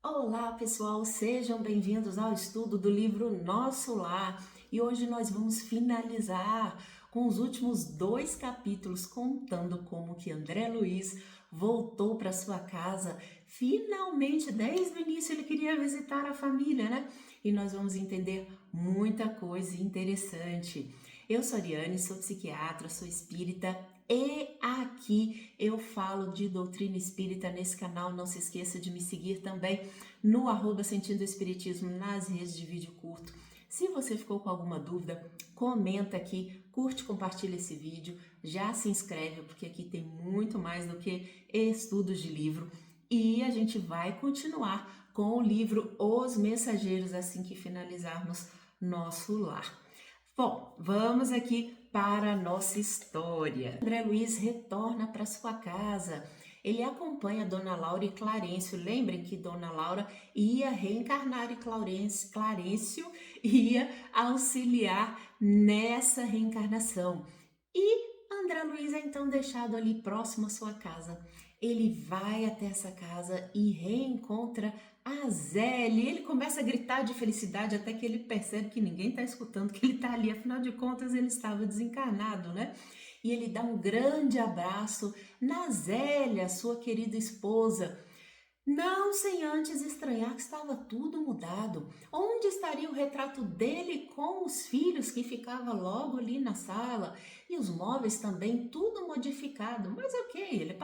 Olá, pessoal, sejam bem-vindos ao estudo do livro Nosso Lar. E hoje nós vamos finalizar com os últimos 2 capítulos contando como que André Luiz voltou para sua casa. Finalmente, desde o início ele queria visitar a família, né? E nós vamos entender muita coisa interessante. Eu sou Ariane, sou psiquiatra, sou espírita e aqui eu falo de doutrina espírita nesse canal. Não se esqueça de me seguir também no @Sentindo Espiritismo nas redes de vídeo curto. Se você ficou com alguma dúvida, comenta aqui, curte, compartilha esse vídeo, já se inscreve, porque aqui tem muito mais do que estudos de livro. E a gente vai continuar com o livro Os Mensageiros assim que finalizarmos Nosso Lar. Bom, vamos aqui para a nossa história. André Luiz retorna para sua casa. Ele acompanha Dona Laura e Clarencio. Lembrem que Dona Laura ia reencarnar e Clarencio ia auxiliar nessa reencarnação. E André Luiz é então deixado ali próximo à sua casa. Ele vai até essa casa e reencontra a Zélia. Ele começa a gritar de felicidade até que ele percebe que ninguém está escutando, que ele está ali. Afinal de contas, ele estava desencarnado, né? E ele dá um grande abraço na Zélia, sua querida esposa. Não sem antes estranhar que estava tudo mudado. Onde estaria o retrato dele com os filhos que ficava logo ali na sala? E os móveis também, tudo modificado. Mas ok, ele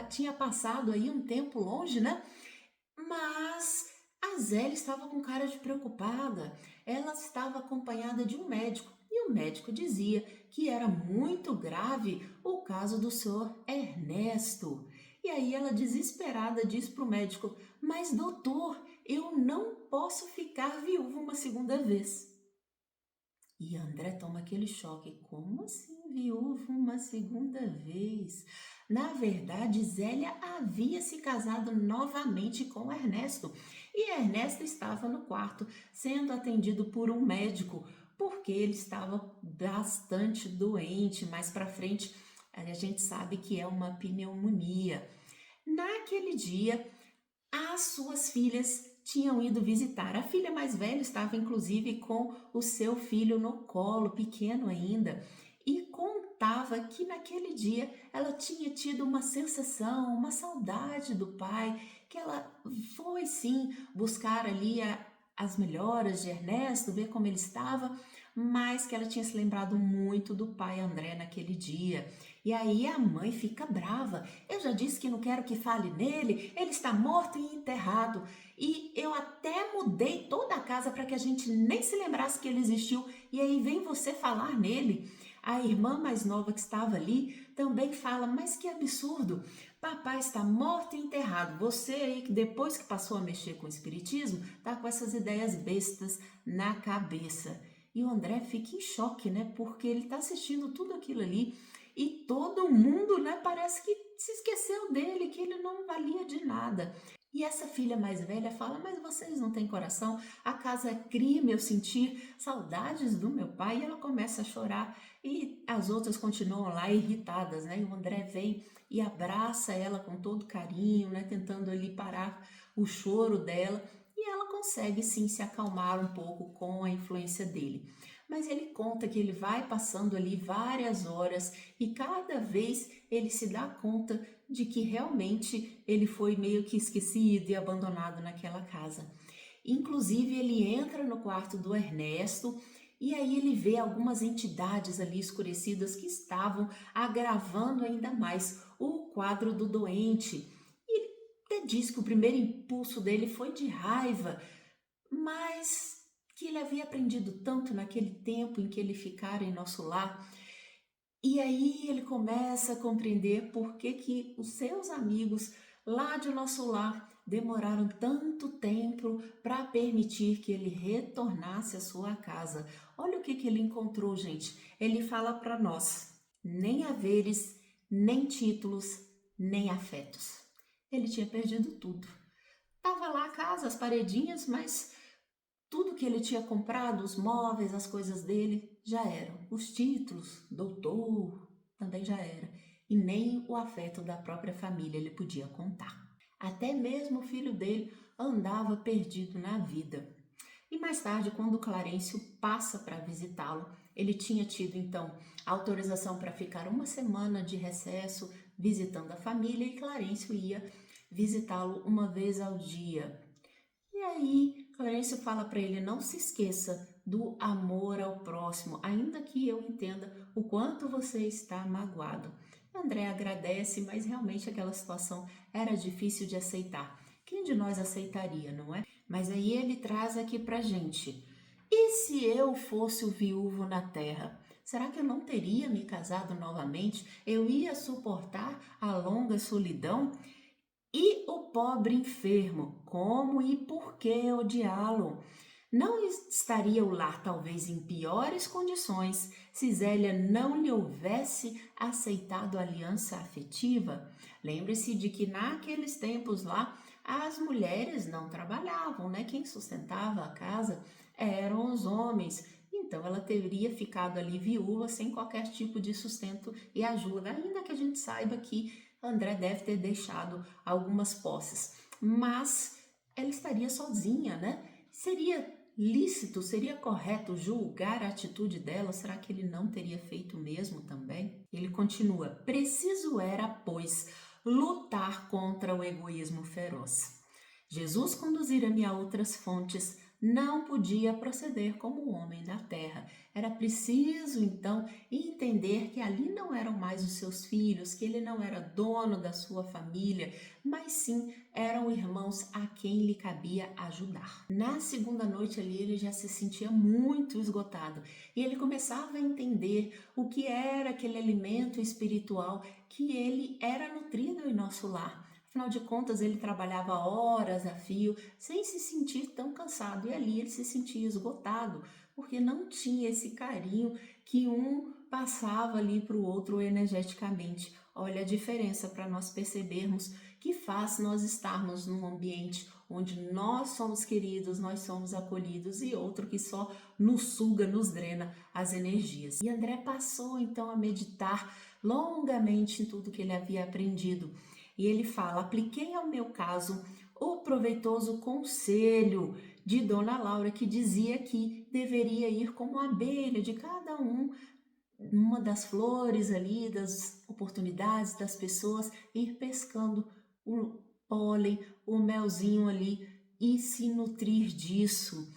tinha passado aí um tempo longe, né? Mas a Zélia estava com cara de preocupada. Ela estava acompanhada de um médico e o médico dizia que era muito grave o caso do senhor Ernesto. E aí ela, desesperada, diz para o médico: "Mas doutor, eu não posso ficar viúva uma segunda vez." E André toma aquele choque. Como assim, viúva uma segunda vez? Na verdade, Zélia havia se casado novamente com Ernesto. E Ernesto estava no quarto, sendo atendido por um médico, porque ele estava bastante doente. Mais para frente, a gente sabe que é uma pneumonia. Naquele dia, as suas filhas tinham ido visitar. A filha mais velha estava inclusive com o seu filho no colo, pequeno ainda, e contava que naquele dia ela tinha tido uma sensação, uma saudade do pai, que ela foi sim buscar ali as melhoras de Ernesto, ver como ele estava, mas que ela tinha se lembrado muito do pai André naquele dia. E aí a mãe fica brava. "Eu já disse que não quero que fale nele, ele está morto e enterrado. E eu até mudei toda a casa para que a gente nem se lembrasse que ele existiu. E aí vem você falar nele." A irmã mais nova que estava ali também fala: "Mas que absurdo, papai está morto e enterrado. Você aí que depois que passou a mexer com o espiritismo, tá com essas ideias bestas na cabeça." E o André fica em choque, né? Porque ele está assistindo tudo aquilo ali e todo mundo, né, parece que se esqueceu dele, que ele não valia de nada. E essa filha mais velha fala: "Mas vocês não têm coração? Acaso é crime eu sentir saudades do meu pai?" E ela começa a chorar e as outras continuam lá irritadas, né? E o André vem e abraça ela com todo carinho, né, tentando ali parar o choro dela. E ela consegue sim se acalmar um pouco com a influência dele. Mas ele conta que ele vai passando ali várias horas e cada vez ele se dá conta de que realmente ele foi meio que esquecido e abandonado naquela casa. Inclusive, ele entra no quarto do Ernesto e aí ele vê algumas entidades ali escurecidas que estavam agravando ainda mais o quadro do doente. E ele até diz que o primeiro impulso dele foi de raiva, mas que ele havia aprendido tanto naquele tempo em que ele ficara em nosso lar. E aí ele começa a compreender por que os seus amigos lá de nosso lar demoraram tanto tempo para permitir que ele retornasse à sua casa. Olha o que ele encontrou, gente. Ele fala para nós: nem haveres, nem títulos, nem afetos. Ele tinha perdido tudo. Tava lá a casa, as paredinhas, mas tudo que ele tinha comprado, os móveis, as coisas dele, já eram. Os títulos, doutor, também já era. E nem o afeto da própria família ele podia contar. Até mesmo o filho dele andava perdido na vida. E mais tarde, quando Clarencio passa para visitá-lo, ele tinha tido então autorização para ficar uma semana de recesso visitando a família e Clarencio ia visitá-lo uma vez ao dia. E aí, Clarencio fala para ele: não se esqueça do amor ao próximo, ainda que eu entenda o quanto você está magoado. André agradece, mas realmente aquela situação era difícil de aceitar. Quem de nós aceitaria, não é? Mas aí ele traz aqui pra gente: e se eu fosse o viúvo na terra? Será que eu não teria me casado novamente? Eu ia suportar a longa solidão? E o pobre enfermo, como e por que odiá-lo? Não estaria o lar talvez em piores condições se Zélia não lhe houvesse aceitado a aliança afetiva? Lembre-se de que naqueles tempos lá as mulheres não trabalhavam, né? Quem sustentava a casa eram os homens. Então ela teria ficado ali viúva sem qualquer tipo de sustento e ajuda, ainda que a gente saiba que André deve ter deixado algumas posses, mas ela estaria sozinha, né? Seria lícito, seria correto julgar a atitude dela? Será que ele não teria feito o mesmo também? Ele continua: preciso era, pois, lutar contra o egoísmo feroz. Jesus conduzira-me a outras fontes, não podia proceder como homem na terra. Era preciso, então, entender que ali não eram mais os seus filhos, que ele não era dono da sua família, mas sim eram irmãos a quem lhe cabia ajudar. Na segunda noite ali, ele já se sentia muito esgotado e ele começava a entender o que era aquele alimento espiritual que ele era nutrido em nosso lar. Afinal de contas, ele trabalhava horas a fio, sem se sentir tão cansado. E ali ele se sentia esgotado, porque não tinha esse carinho que um passava ali para o outro energeticamente. Olha a diferença para nós percebermos que faz nós estarmos num ambiente onde nós somos queridos, nós somos acolhidos, e outro que só nos suga, nos drena as energias. E André passou então a meditar longamente em tudo que ele havia aprendido. E ele fala: apliquei ao meu caso o proveitoso conselho de Dona Laura, que dizia que deveria ir como abelha de cada uma das flores ali, das oportunidades das pessoas, ir pescando o pólen, o melzinho ali e se nutrir disso.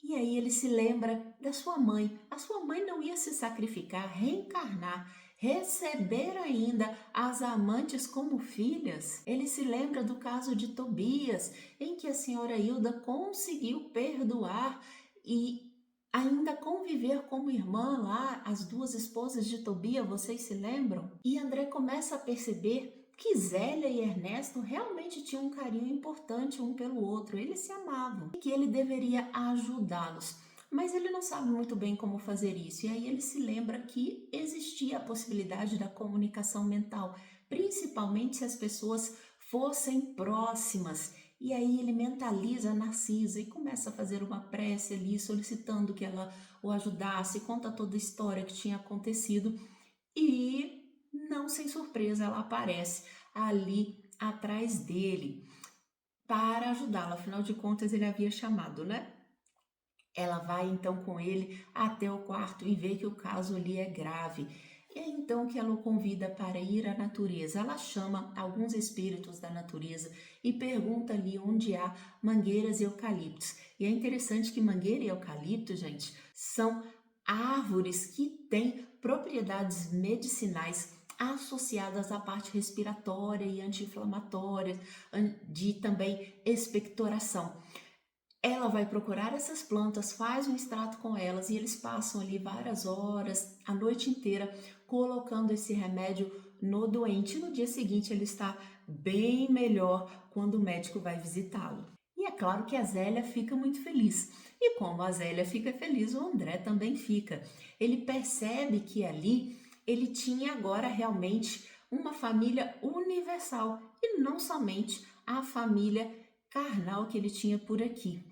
E aí ele se lembra da sua mãe. A sua mãe não ia se sacrificar, reencarnar, receber ainda as amantes como filhas. Ele se lembra do caso de Tobias, em que a senhora Hilda conseguiu perdoar e ainda conviver como irmã lá, as duas esposas de Tobias, vocês se lembram? E André começa a perceber que Zélia e Ernesto realmente tinham um carinho importante um pelo outro, eles se amavam e que ele deveria ajudá-los. Mas ele não sabe muito bem como fazer isso, e aí ele se lembra que existia a possibilidade da comunicação mental, principalmente se as pessoas fossem próximas. E aí ele mentaliza a Narcisa e começa a fazer uma prece ali, solicitando que ela o ajudasse, conta toda a história que tinha acontecido e, não sem surpresa, ela aparece ali atrás dele para ajudá-lo. Afinal de contas, ele havia chamado, né? Ela vai então com ele até o quarto e vê que o caso ali é grave. E é então que ela o convida para ir à natureza. Ela chama alguns espíritos da natureza e pergunta ali onde há mangueiras e eucaliptos. E é interessante que mangueira e eucalipto, gente, são árvores que têm propriedades medicinais associadas à parte respiratória e anti-inflamatória, de também expectoração. Ela vai procurar essas plantas, faz um extrato com elas e eles passam ali várias horas, a noite inteira, colocando esse remédio no doente. E no dia seguinte ele está bem melhor quando o médico vai visitá-lo. E é claro que a Zélia fica muito feliz. E como a Zélia fica feliz, o André também fica. Ele percebe que ali ele tinha agora realmente uma família universal e não somente a família carnal que ele tinha por aqui.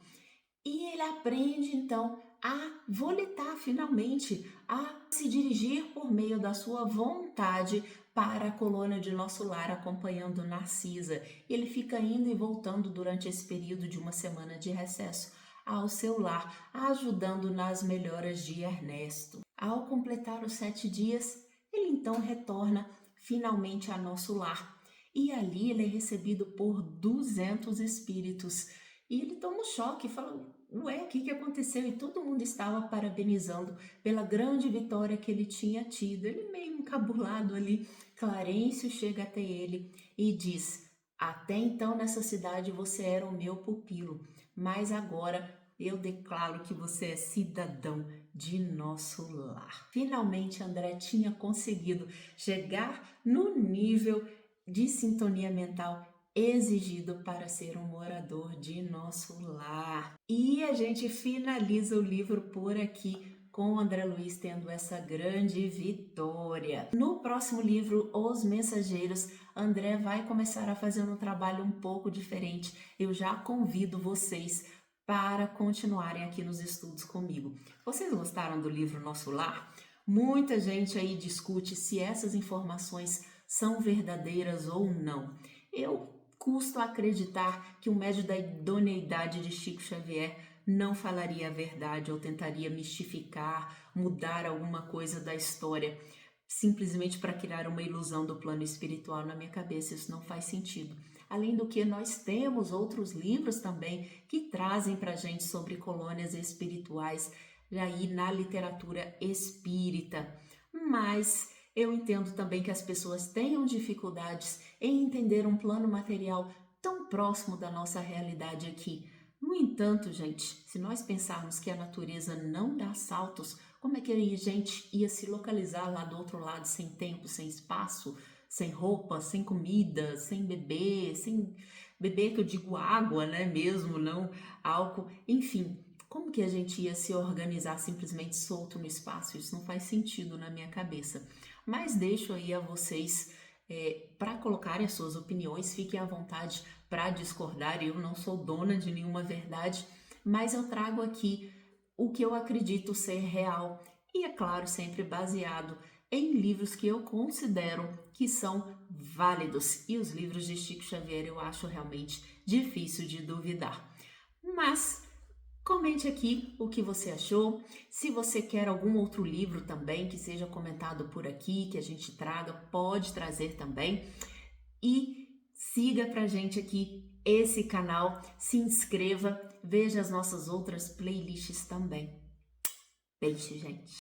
E ele aprende então a volitar finalmente, a se dirigir por meio da sua vontade para a colônia de Nosso Lar, acompanhando Narcisa. Ele fica indo e voltando durante esse período de uma semana de recesso ao seu lar, ajudando nas melhoras de Ernesto. Ao completar os 7 dias, ele então retorna finalmente a Nosso Lar. E ali ele é recebido por 200 espíritos. E ele toma um choque e fala, ué, o que aconteceu? E todo mundo estava parabenizando pela grande vitória que ele tinha tido. Ele meio encabulado ali. Clarencio chega até ele e diz, até então nessa cidade você era o meu pupilo, mas agora eu declaro que você é cidadão de Nosso Lar. Finalmente André tinha conseguido chegar no nível de sintonia mental exigido para ser um morador de Nosso Lar. E a gente finaliza o livro por aqui, com o André Luiz tendo essa grande vitória. No próximo livro, Os Mensageiros, André vai começar a fazer um trabalho um pouco diferente. Eu já convido vocês para continuarem aqui nos estudos comigo. Vocês gostaram do livro Nosso Lar? Muita gente aí discute se essas informações são verdadeiras ou não. Eu custo acreditar que o médium da idoneidade de Chico Xavier não falaria a verdade ou tentaria mistificar, mudar alguma coisa da história, simplesmente para criar uma ilusão do plano espiritual na minha cabeça. Isso não faz sentido. Além do que, nós temos outros livros também que trazem para a gente sobre colônias espirituais, aí na literatura espírita. Mas eu entendo também que as pessoas tenham dificuldades em entender um plano material tão próximo da nossa realidade aqui. No entanto, gente, se nós pensarmos que a natureza não dá saltos, como é que a gente ia se localizar lá do outro lado sem tempo, sem espaço, sem roupa, sem comida, sem beber que eu digo água, né, mesmo, não álcool, enfim. Como que a gente ia se organizar simplesmente solto no espaço? Isso não faz sentido na minha cabeça. Mas deixo aí a vocês para colocarem as suas opiniões, fiquem à vontade para discordar. Eu não sou dona de nenhuma verdade, mas eu trago aqui o que eu acredito ser real e, é claro, sempre baseado em livros que eu considero que são válidos. E os livros de Chico Xavier eu acho realmente difícil de duvidar. Mas comente aqui o que você achou. Se você quer algum outro livro também que seja comentado por aqui, que a gente traga, pode trazer também. E siga pra gente aqui esse canal, se inscreva, veja as nossas outras playlists também. Beijo, gente!